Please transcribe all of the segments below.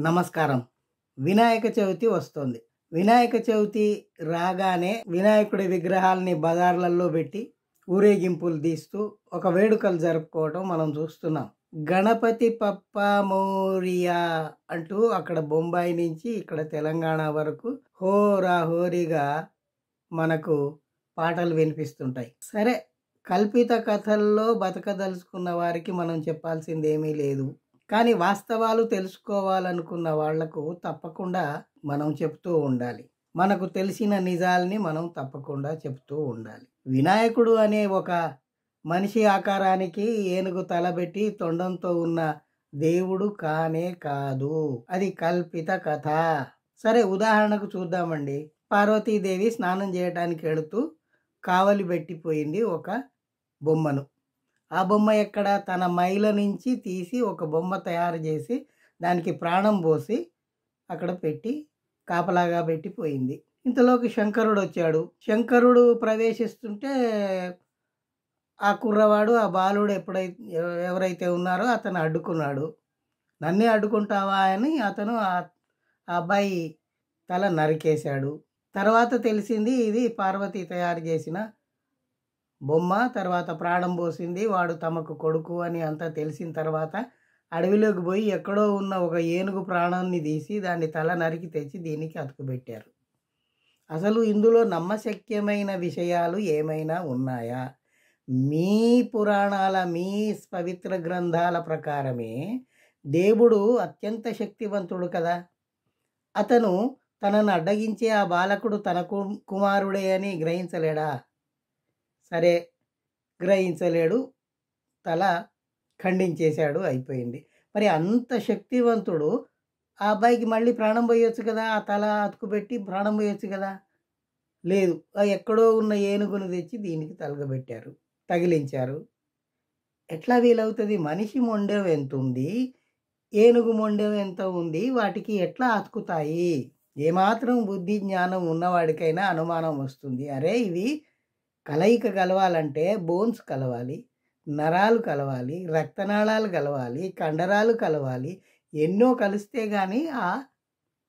నమస్కారం. వినాయక చవితి వస్తుంది. వినాయక చవితి రాగానే వినాయకుడి విగ్రహాలని బజార్లలో పెట్టి ఊరేగింపులు తీస్తూ ఒక వేడుకలు జరుపుకోవటం మనం చూస్తున్నాం. గణపతి పప్ప మోరియా అంటూ అక్కడ బొంబాయి నుంచి ఇక్కడ తెలంగాణ వరకు హోరా హోరీగా మనకు పాటలు వినిపిస్తుంటాయి. సరే, కల్పిత కథల్లో బతకదలుచుకున్న వారికి మనం చెప్పాల్సింది ఏమీ లేదు. కానీ వాస్తవాలు తెలుసుకోవాలనుకున్న వాళ్లకు తప్పకుండా మనం చెప్తూ ఉండాలి. మనకు తెలిసిన నిజాల్ని మనం తప్పకుండా చెప్తూ ఉండాలి. వినాయకుడు అనే ఒక మనిషి ఆకారానికి ఏనుగు తలబెట్టి తొండంతో ఉన్న దేవుడు కానే కాదు. అది కల్పిత కథ. సరే, ఉదాహరణకు చూద్దామండి. పార్వతీదేవి స్నానం చేయడానికి వెళుతూ కావలి పెట్టిపోయింది ఒక బొమ్మను. ఆ బొమ్మ ఎక్కడ? తన మైల నుంచి తీసి ఒక బొమ్మ తయారు చేసి దానికి ప్రాణం పోసి అక్కడ పెట్టి కాపలాగా పెట్టిపోయింది. ఇంతలోకి శంకరుడు వచ్చాడు. శంకరుడు ప్రవేశిస్తుంటే ఆ కుర్రవాడు, ఆ బాలుడు ఎవరైతే ఉన్నారో అతను అడ్డుకున్నాడు. నన్నే అడ్డుకుంటావా అని అతను ఆ అబ్బాయి తల నరికేశాడు. తర్వాత తెలిసింది ఇది పార్వతి తయారు చేసిన బొమ్మ. తర్వాత ప్రాణం పోసింది, వాడు తమకు కొడుకు అని అంతా తెలిసిన తర్వాత అడవిలోకి పోయి ఎక్కడో ఉన్న ఒక ఏనుగు ప్రాణాన్ని తీసి దాన్ని తల నరికి తెచ్చి దీనికి అతుకుపెట్టారు. అసలు ఇందులో నమ్మశక్యమైన విషయాలు ఏమైనా ఉన్నాయా? మీ పురాణాల, మీ పవిత్ర గ్రంథాల ప్రకారమే దేవుడు అత్యంత శక్తివంతుడు కదా. అతను తనను అడ్డగించే ఆ బాలకుడు తన కుమారుడే అని గ్రహించలేడా? సరే, గ్రహించలేడు, తల ఖండించేశాడు, అయిపోయింది. మరి అంత శక్తివంతుడు ఆ అబ్బాయికి మళ్ళీ ప్రాణం పోయొచ్చు కదా, ఆ తల అతుకుపెట్టి ప్రాణం పోయొచ్చు కదా. లేదు, ఎక్కడో ఉన్న ఏనుగును తెచ్చి దీనికి తలగబెట్టారు, తగిలించారు. ఎట్లా వీలవుతుంది? మనిషి మొండెం ఎంత ఉంది, ఏనుగు మొండెం ఎంత ఉంది, వాటికి ఎట్లా అతుకుతాయి? ఏమాత్రం బుద్ధి జ్ఞానం ఉన్నవాడికైనా అనుమానం వస్తుంది. అరే, ఇవి కలయిక కలవాలంటే బోన్స్ కలవాలి, నరాలు కలవాలి, రక్తనాళాలు కలవాలి, కండరాలు కలవాలి, ఎన్నో కలిస్తే కానీ ఆ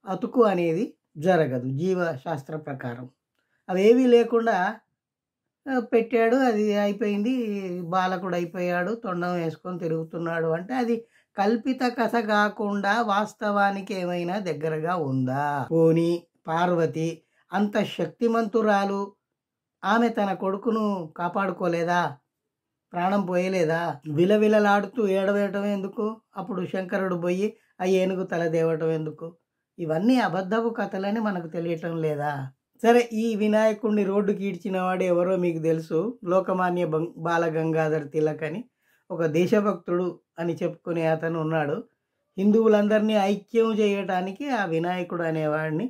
అతుకు అనేది జరగదు జీవశాస్త్ర ప్రకారం. అవేవి లేకుండా పెట్టాడు, అది అయిపోయింది, బాలకుడు అయిపోయాడు, తొండం వేసుకొని తిరుగుతున్నాడు అంటే అది కల్పిత కథ కాకుండా వాస్తవానికి ఏమైనా దగ్గరగా ఉందా? పోనీ పార్వతి అంత శక్తిమంతురాలు, ఆమె తన కొడుకును కాపాడుకోలేదా? ప్రాణం పోయలేదా? విలవిలలాడుతూ ఏడవేయటం ఎందుకు? అప్పుడు శంకరుడు పోయి ఆ ఏనుగు తల దేవటం ఎందుకు? ఇవన్నీ అబద్ధపు కథలని మనకు తెలియటం లేదా? సరే, ఈ వినాయకుడిని రోడ్డుకి ఈడ్చిన వాడు ఎవరో మీకు తెలుసు. లోకమాన్య బాలగంగాధర్ తిలక్ అని ఒక దేశభక్తుడు అని చెప్పుకునే అతను ఉన్నాడు. హిందువులందరినీ ఐక్యం చేయటానికి ఆ వినాయకుడు అనేవాడిని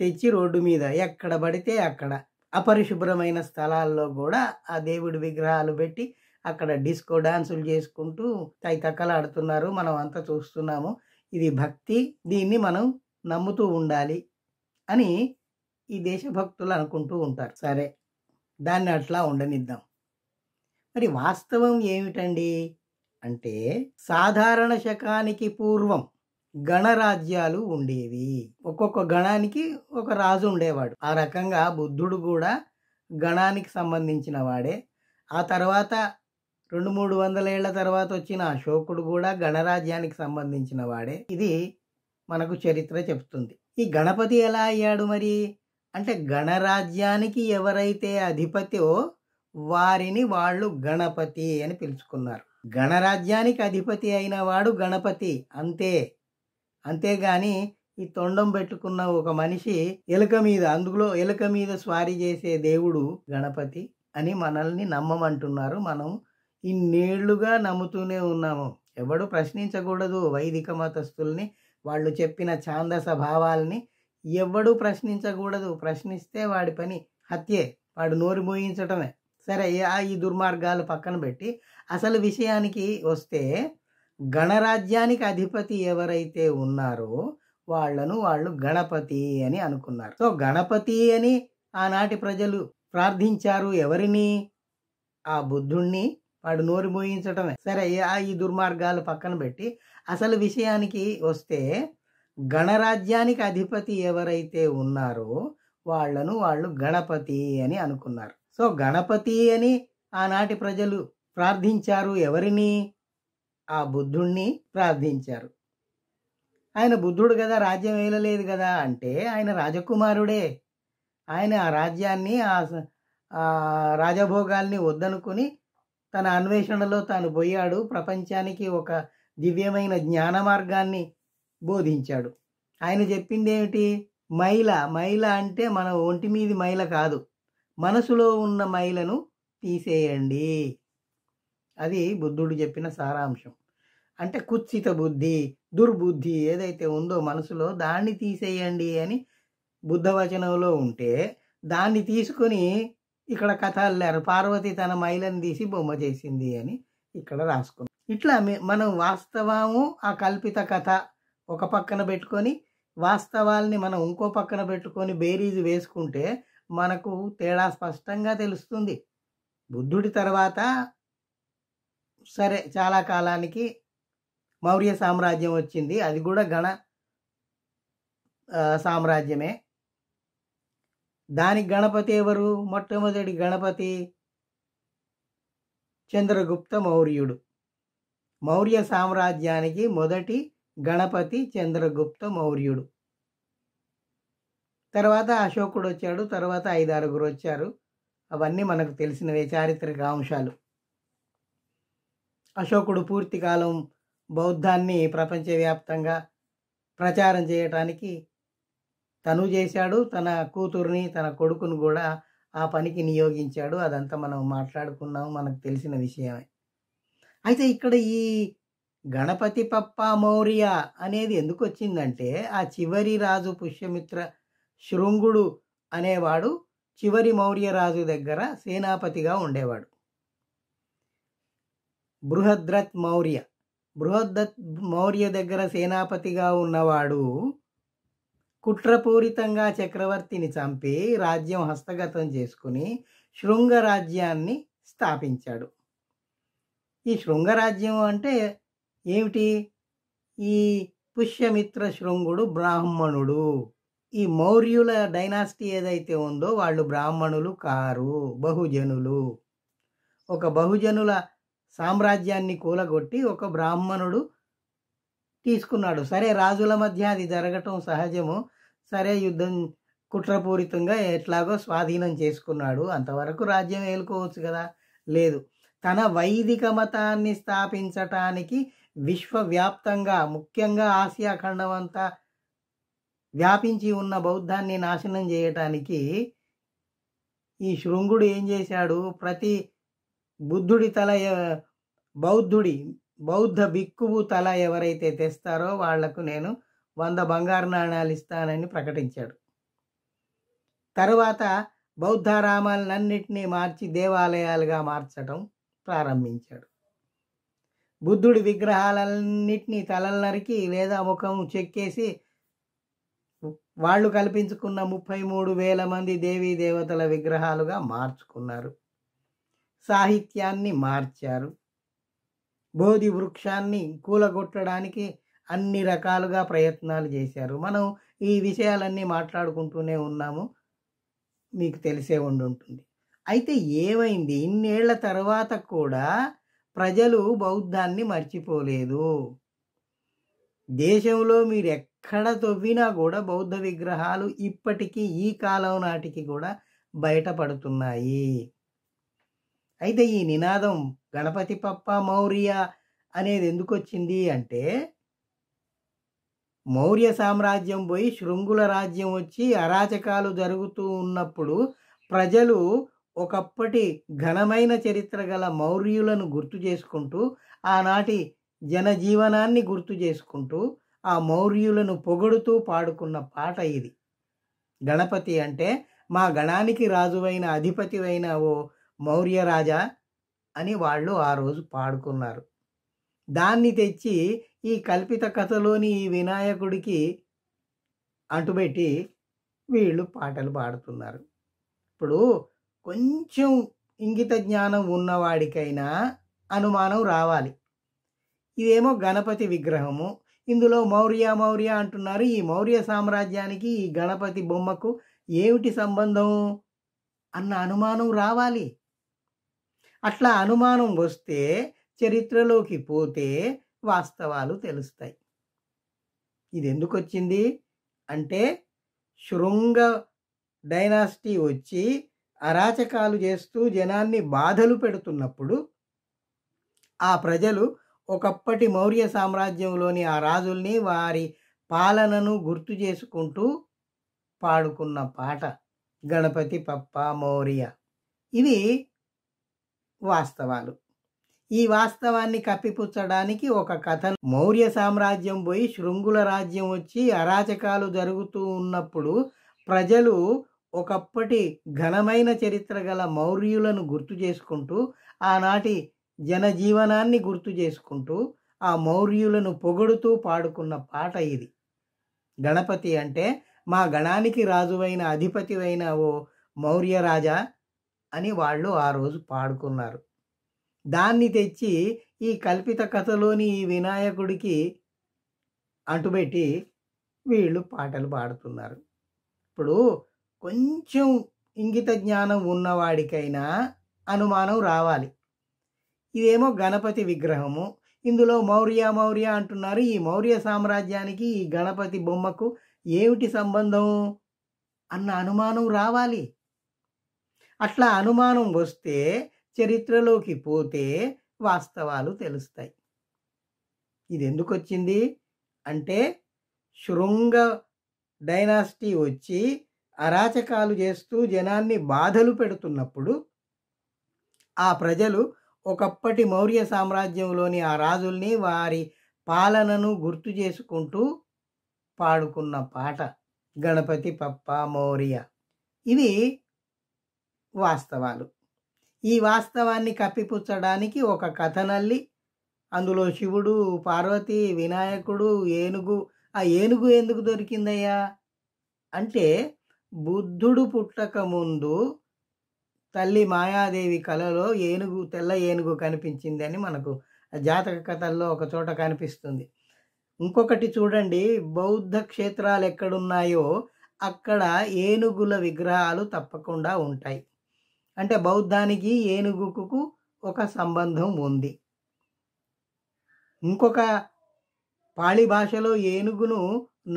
తెచ్చి రోడ్డు మీద ఎక్కడ పడితే అక్కడ అపరిశుభ్రమైన స్థలాల్లో కూడా ఆ దేవుడి విగ్రహాలు పెట్టి అక్కడ డిస్కో డాన్సులు చేసుకుంటూ తైతక్కలాడుతున్నారు. మనం అంతా చూస్తున్నాము. ఇది భక్తి, దీన్ని మనం నమ్ముతూ ఉండాలి అని ఈ దేశభక్తులు అనుకుంటూ ఉంటారు. సరే, దాన్ని అట్లా ఉండనిద్దాం. మరి వాస్తవం ఏమిటండి అంటే, సాధారణ శకానికి పూర్వం గణరాజ్యాలు ఉండేవి. ఒక్కొక్క గణానికి ఒక రాజు ఉండేవాడు. ఆ రకంగా బుద్ధుడు కూడా గణానికి సంబంధించిన వాడే. ఆ తర్వాత 200-300 ఏళ్ల తర్వాత వచ్చిన అశోకుడు కూడా గణరాజ్యానికి సంబంధించిన వాడే. ఇది మనకు చరిత్ర చెప్తుంది. ఈ గణపతి ఎలా అయ్యాడు మరి అంటే, గణరాజ్యానికి ఎవరైతే అధిపతో వారిని వాళ్ళు గణపతి అని పిలుచుకున్నారు. గణరాజ్యానికి అధిపతి అయిన వాడు గణపతి, అంతేగాని ఈ తొండం పెట్టుకున్న ఒక మనిషి అందులో ఎలుక మీద స్వారీ చేసే దేవుడు గణపతి అని మనల్ని నమ్మమంటున్నారు. మనం ఇన్నేళ్లుగా నమ్ముతూనే ఉన్నాము. ఎవడు ప్రశ్నించకూడదు వైదిక మతస్థుల్ని, వాళ్ళు చెప్పిన ఛాందస భావాల్ని ఎవడు ప్రశ్నించకూడదు. ప్రశ్నిస్తే వాడి పని హత్యే, వాడు నోరు మోయించటమే. సరే, ఈ దుర్మార్గాలు పక్కన పెట్టి అసలు విషయానికి వస్తే, గణరాజ్యానికి అధిపతి ఎవరైతే ఉన్నారో వాళ్ళు గణపతి అని అనుకున్నారు. సో గణపతి అని ఆనాటి ప్రజలు ప్రార్థించారు. ఎవరిని? ఆ బుద్ధుణ్ణి. వాడు నోరు మోయించటమే. సరే, ఈ దుర్మార్గాలు పక్కన పెట్టి అసలు విషయానికి వస్తే, గణరాజ్యానికి అధిపతి ఎవరైతే ఉన్నారో వాళ్ళు గణపతి అని అనుకున్నారు. సో గణపతి అని ఆనాటి ప్రజలు ప్రార్థించారు. ఎవరిని? ఆ బుద్ధుణ్ణి ప్రార్థించారు. ఆయన బుద్ధుడు కదా, రాజ్యం ఏలలేదు కదా అంటే ఆయన రాజకుమారుడే. ఆయన ఆ రాజ్యాన్ని ఆ రాజభోగాల్ని వద్దనుకుని తన అన్వేషణలో తాను పోయాడు. ప్రపంచానికి ఒక దివ్యమైన జ్ఞాన మార్గాన్ని బోధించాడు. ఆయన చెప్పింది ఏమిటి? మైల అంటే మన ఒంటి మీది మైల కాదు, మనసులో ఉన్న మైలను తీసేయండి. అది బుద్ధుడు చెప్పిన సారాంశం. అంటే కుత్సిత బుద్ధి, దుర్బుద్ధి ఏదైతే ఉందో మనసులో దాన్ని తీసేయండి అని బుద్ధవచనంలో ఉంటే, దాన్ని తీసుకొని ఇక్కడ కథ అల్లారు. పార్వతి తన మైలను తీసి బొమ్మ చేసింది అని ఇక్కడ రాసుకున్నాం. ఇట్లా మనం వాస్తవము ఆ కల్పిత కథ ఒక పక్కన పెట్టుకొని వాస్తవాల్ని మనం ఇంకో పక్కన పెట్టుకొని బేరీజు వేసుకుంటే మనకు తేడా స్పష్టంగా తెలుస్తుంది. బుద్ధుడి తర్వాత సరే చాలా కాలానికి మౌర్య సామ్రాజ్యం వచ్చింది. అది కూడా గణ సామ్రాజ్యమే. దానికి గణపతి ఎవరు? మొట్టమొదటి గణపతి చంద్రగుప్త మౌర్యుడు. మౌర్య సామ్రాజ్యానికి మొదటి గణపతి చంద్రగుప్త మౌర్యుడు. తర్వాత అశోకుడు వచ్చాడు, తర్వాత 5-6 వచ్చారు. అవన్నీ మనకు తెలిసినవే చారిత్రక అంశాలు. అశోకుడు పూర్తి కాలం బౌద్ధాన్ని ప్రపంచవ్యాప్తంగా ప్రచారం చేయటానికి తను చేశాడు. తన కూతుర్ని, తన కొడుకును కూడా ఆ పనికి నియోగించాడు. అదంతా మనం మాట్లాడుకున్నాం, మనకు తెలిసిన విషయమే. అయితే ఇక్కడ ఈ గణపతి పప్ప మౌర్య అనేది ఎందుకు వచ్చిందంటే, ఆ చివరి రాజు పుష్యమిత్ర శృంగుడు అనేవాడు చివరి మౌర్య రాజు దగ్గర సేనాపతిగా ఉండేవాడు. బృహద్రథ్ మౌర్య దగ్గర సేనాపతిగా ఉన్నవాడు కుట్రపూరితంగా చక్రవర్తిని చంపి రాజ్యం హస్తగతం చేసుకుని శృంగరాజ్యాన్ని స్థాపించాడు. ఈ శృంగరాజ్యం అంటే ఏమిటి? ఈ పుష్యమిత్ర శృంగుడు బ్రాహ్మణుడు. ఈ మౌర్యుల డైనాసిటీ ఏదైతే ఉందో వాళ్ళు బ్రాహ్మణులు కారు, బహుజనులు. ఒక బహుజనుల సామ్రాజ్యాన్ని కూలగొట్టి ఒక బ్రాహ్మణుడు తీసుకున్నాడు. సరే, రాజుల మధ్య అది జరగటం సహజము. సరే, యుద్ధం కుట్రపూరితంగా ఎట్లాగో స్వాధీనం చేసుకున్నాడు. అంతవరకు రాజ్యం ఏలుకోవచ్చు కదా. లేదు, తన వైదిక మతాన్ని స్థాపించటానికి విశ్వవ్యాప్తంగా, ముఖ్యంగా ఆసియా ఖండం అంతా వ్యాపించి ఉన్న బౌద్ధాన్ని నాశనం చేయటానికి ఈ శృంగుడు ఏం చేశాడు? ప్రతి బుద్ధుడి తల, బౌద్ధ భిక్కువు తల ఎవరైతే తెస్తారో వాళ్లకు నేను 100 బంగారు నాణాలు ఇస్తానని ప్రకటించాడు. తరువాత బౌద్ధారామాలన్నింటినీ మార్చి దేవాలయాలుగా మార్చటం ప్రారంభించాడు. బుద్ధుడి విగ్రహాలన్నింటినీ తలలు నరికి లేదా ముఖం చెక్కేసి వాళ్ళు కల్పించుకున్న 33,000 మంది దేవీ దేవతల విగ్రహాలుగా మార్చుకున్నారు. సాహిత్యాన్ని మార్చారు. బోధి వృక్షాన్ని కూలగొట్టడానికి అన్ని రకాలుగా ప్రయత్నాలు చేశారు. మనం ఈ విషయాలన్నీ మాట్లాడుకుంటూనే ఉన్నాము, మీకు తెలిసే ఉంటుంది. అయితే ఏమైంది? ఇన్నేళ్ల తర్వాత కూడా ప్రజలు బౌద్ధాన్ని మర్చిపోలేదు. దేశంలో మీరు ఎక్కడ తవ్వినా కూడా బౌద్ధ విగ్రహాలు ఇప్పటికీ ఈ కాలం నాటికి కూడా బయటపడుతున్నాయి. అయితే ఈ నినాదం గణపతి పప్ప మౌర్య అనేది ఎందుకు వచ్చింది అంటే, మౌర్య సామ్రాజ్యం పోయి శృంగుల రాజ్యం వచ్చి అరాచకాలు జరుగుతూ ఉన్నప్పుడు ప్రజలు ఒకప్పటి ఘనమైన చరిత్ర గల మౌర్యులను గుర్తు చేసుకుంటూ, ఆనాటి జనజీవనాన్ని గుర్తు చేసుకుంటూ, ఆ మౌర్యులను పొగడుతూ పాడుకున్న పాట ఇది. గణపతి అంటే మా గణానికి రాజువైన అధిపతివైన ఓ మౌర్య రాజా అని వాళ్ళు ఆ రోజు పాడుకున్నారు. దాన్ని తెచ్చి ఈ కల్పిత కథలోని ఈ వినాయకుడికి అంటుపెట్టి వీళ్ళు పాటలు పాడుతున్నారు. ఇప్పుడు కొంచెం ఇంగిత జ్ఞానం ఉన్నవాడికైనా అనుమానం రావాలి. ఇదేమో గణపతి విగ్రహము, ఇందులో మౌర్య మౌర్య అంటున్నారు. ఈ మౌర్య సామ్రాజ్యానికి ఈ గణపతి బొమ్మకు ఏమిటి సంబంధం అన్న అనుమానం రావాలి. అట్లా అనుమానం వస్తే చరిత్రలోకి పోతే వాస్తవాలు తెలుస్తాయి. ఇది ఎందుకు వచ్చింది అంటే శృంగ డైనాసిటీ వచ్చి అరాచకాలు చేస్తూ జనాన్ని బాధలు పెడుతున్నప్పుడు ఆ ప్రజలు ఒకప్పటి మౌర్య సామ్రాజ్యంలోని ఆ రాజుల్ని వారి పాలనను గుర్తు చేసుకుంటూ పాడుకున్న పాట గణపతి పప్ప మౌర్య. ఇవి వాస్తవాలు. ఈ వాస్తవాన్ని కప్పిపుచ్చడానికి ఒక కథ. మౌర్య సామ్రాజ్యం పోయి శృంగుల రాజ్యం వచ్చి అరాచకాలు జరుగుతూ ఉన్నప్పుడు ప్రజలు ఒకప్పటి ఘనమైన చరిత్ర గల మౌర్యులను గుర్తు చేసుకుంటూ ఆనాటి జనజీవనాన్ని గుర్తు చేసుకుంటూ ఆ మౌర్యులను పొగడుతూ పాడుకున్న పాట ఇది. గణపతి అంటే మా గణానికి రాజువైన అధిపతివైన ఓ మౌర్య రాజా అని వాళ్ళు ఆ రోజు పాడుకున్నారు. దాన్ని తెచ్చి ఈ కల్పిత కథలోని ఈ వినాయకుడికి అంటుపెట్టి వీళ్ళు పాటలు పాడుతున్నారు. ఇప్పుడు కొంచెం ఇంగిత జ్ఞానం ఉన్నవాడికైనా అనుమానం రావాలి. ఇదేమో గణపతి విగ్రహము, ఇందులో మౌర్య మౌర్య అంటున్నారు. ఈ మౌర్య సామ్రాజ్యానికి ఈ గణపతి బొమ్మకు ఏమిటి సంబంధం అన్న అనుమానం రావాలి. అట్లా అనుమానం వస్తే చరిత్రలోకి పోతే వాస్తవాలు తెలుస్తాయి. ఇది ఎందుకు వచ్చింది అంటే శృంగ డైనాసిటీ వచ్చి అరాచకాలు చేస్తూ జనాన్ని బాధలు పెడుతున్నప్పుడు ఆ ప్రజలు ఒకప్పటి మౌర్య సామ్రాజ్యంలోని ఆ రాజుల్ని వారి పాలనను గుర్తు చేసుకుంటూ పాడుకున్న పాట గణపతి పప్ప మౌర్య. ఇవి వాస్తవాలు. ఈ వాస్తవాన్ని కప్పిపుచ్చడానికి ఒక కథనల్లి అందులో శివుడు, పార్వతి, వినాయకుడు, ఏనుగు. ఆ ఏనుగు ఎందుకు దొరికిందయ్యా అంటే బుద్ధుడు పుట్టక ముందు తల్లి మాయాదేవి కలలో ఏనుగు, తెల్ల ఏనుగు కనిపించింది అని మనకు జాతక కథల్లో ఒక చోట కనిపిస్తుంది. ఇంకొకటి చూడండి, బౌద్ధ క్షేత్రాలు ఎక్కడున్నాయో అక్కడ ఏనుగుల విగ్రహాలు తప్పకుండా ఉంటాయి. అంటే బౌద్ధానికి ఏనుగుకు ఒక సంబంధం ఉంది. ఇంకొక పాళీ భాషలో ఏనుగును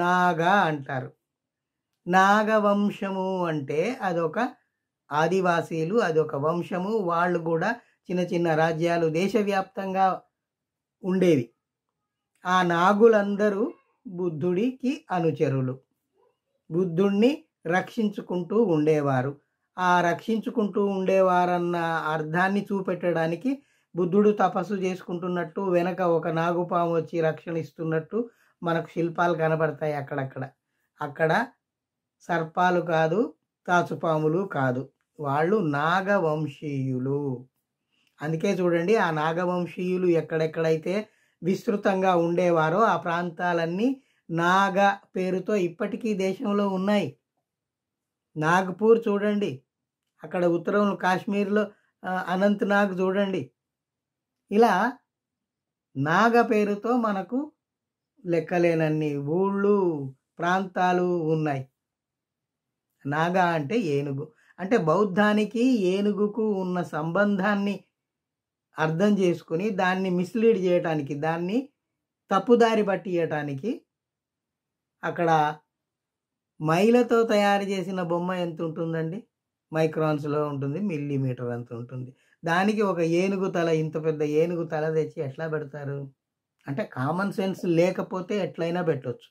నాగా అంటారు. నాగవంశము అంటే అదొక ఆదివాసీలు, అదొక వంశము. వాళ్ళు కూడా చిన్న చిన్న రాజ్యాలు దేశవ్యాప్తంగా ఉండేవి. ఆ నాగులందరూ బుద్ధుడికి అనుచరులు, బుద్ధుణ్ణి రక్షించుకుంటూ ఉండేవారు. ఆ రక్షించుకుంటూ ఉండేవారన్న అర్థాన్ని చూపెట్టడానికి బుద్ధుడు తపస్సు చేసుకుంటున్నట్టు వెనక ఒక నాగుపాము వచ్చి రక్షణ ఇస్తున్నట్టు మనకు శిల్పాలు కనబడతాయి అక్కడక్కడ. అక్కడ సర్పాలు కాదు, తాచుపాములు కాదు, వాళ్ళు నాగవంశీయులు. అందుకే చూడండి, ఆ నాగవంశీయులు ఎక్కడెక్కడైతే విస్తృతంగా ఉండేవారో ఆ ప్రాంతాలన్నీ నాగ పేరుతో ఇప్పటికీ దేశంలో ఉన్నాయి. నాగ్పూర్ చూడండి, అక్కడ ఉత్తరంలో కాశ్మీర్లో అనంతనాగ్ చూడండి. ఇలా నాగ పేరుతో మనకు లెక్కలేనన్ని ఊళ్ళు, ప్రాంతాలు ఉన్నాయి. నాగ అంటే ఏనుగు. అంటే బౌద్ధానికి ఏనుగుకు ఉన్న సంబంధాన్ని అర్థం చేసుకుని దాన్ని మిస్లీడ్ చేయటానికి, దాన్ని తప్పుదారి పట్టియటానికి అక్కడ మైలతో తయారు చేసిన బొమ్మ ఎంత ఉంటుందండి? మైక్రాన్స్లో ఉంటుంది, మిల్లీమీటర్ అంత ఉంటుంది. దానికి ఒక ఏనుగు తల, ఇంత పెద్ద ఏనుగు తల తెచ్చి ఎట్లా పెడతారు? అంటే కామన్ సెన్స్ లేకపోతే ఎట్లయినా పెట్టవచ్చు.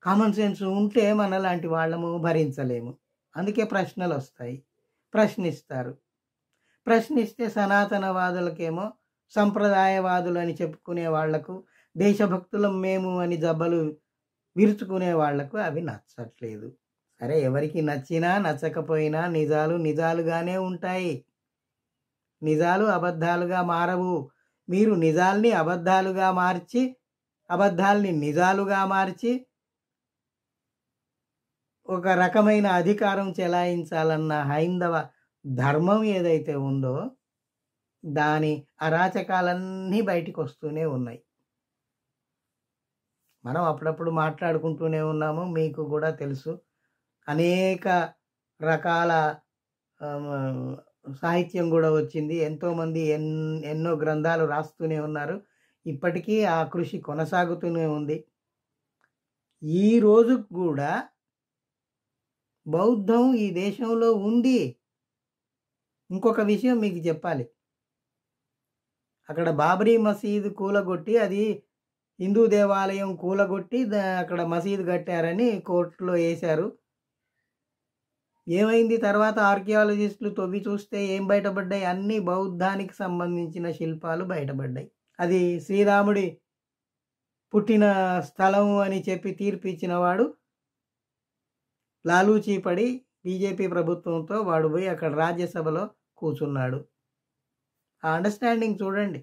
కామన్ సెన్స్ ఉంటే మనలాంటి వాళ్ళము భరించలేము. అందుకే ప్రశ్నలు వస్తాయి, ప్రశ్నిస్తారు. ప్రశ్నిస్తే సనాతనవాదులకేమో, సంప్రదాయవాదులు అని చెప్పుకునే వాళ్లకు, దేశభక్తులం మేము అని జబ్బలు విరుచుకునే వాళ్లకు అవి నచ్చట్లేదు. సరే, ఎవరికి నచ్చినా నచ్చకపోయినా నిజాలు నిజాలుగానే ఉంటాయి. నిజాలు అబద్ధాలుగా మారవు. మీరు నిజాల్ని అబద్ధాలుగా మార్చి, అబద్ధాల్ని నిజాలుగా మార్చి ఒక రకమైన అధికారం చెలాయించాలన్న హైందవ ధర్మం ఏదైతే ఉందో దాని అరాచకాలన్నీ బయటికి వస్తూనే ఉన్నాయి. మనం అప్పుడప్పుడు మాట్లాడుకుంటూనే ఉన్నాము. మీకు కూడా తెలుసు. అనేక రకాల సాహిత్యం కూడా వచ్చింది. ఎంతోమంది ఎన్నో గ్రంథాలు రాస్తూనే ఉన్నారు. ఇప్పటికీ ఆ కృషి కొనసాగుతూనే ఉంది. ఈ రోజుకి కూడా బౌద్ధం ఈ దేశంలో ఉంది. ఇంకొక విషయం మీకు చెప్పాలి. అక్కడ బాబరీ మసీదు కూలగొట్టి, అది హిందూ దేవాలయం కూలగొట్టి అక్కడ మసీదు కట్టారని కోర్టులో వేశారు. ఏమైంది తర్వాత ఆర్కియాలజిస్టులు తవ్వి చూస్తే ఏం బయటపడ్డాయి? అన్నీ బౌద్ధానికి సంబంధించిన శిల్పాలు బయటపడ్డాయి. అది శ్రీరాముడి పుట్టిన స్థలం అని చెప్పి తీర్పు ఇచ్చిన వాడు లాలూచీ పడి బీజేపీ ప్రభుత్వంతో వాడు పోయి అక్కడ రాజ్యసభలో కూర్చున్నాడు. ఆ అండర్స్టాండింగ్ చూడండి.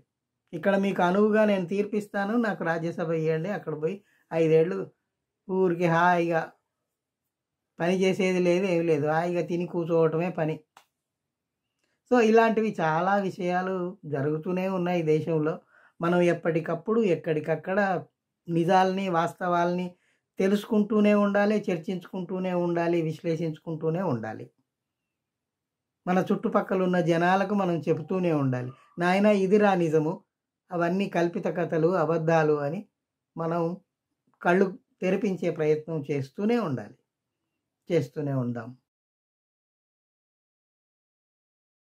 ఇక్కడ మీకు అనువుగా నేను తీర్పిస్తాను, నాకు రాజ్యసభ ఇవ్వండి. అక్కడ పోయి 5 ఏళ్ళు ఊరికి హాయిగా పని చేసేది లేదు, ఏమి లేదు, హాయిగా తిని కూర్చోవటమే పని. సో ఇలాంటివి చాలా విషయాలు జరుగుతూనే ఉన్నాయి దేశంలో. మనం ఎప్పటికప్పుడు ఎక్కడికక్కడ నిజాల్ని, వాస్తవాల్ని తెలుసుకుంటూనే ఉండాలి, చర్చించుకుంటూనే ఉండాలి, విశ్లేషించుకుంటూనే ఉండాలి. మన చుట్టుపక్కల ఉన్న జనాలకు మనం చెబుతూనే ఉండాలి, నాయనా ఇదిరా నిజము, అవన్నీ కల్పిత కథలు, అబద్ధాలు అని మనం కళ్ళు తెరిపించే ప్రయత్నం చేస్తూనే ఉండాలి. చేస్తూనే ఉందాం.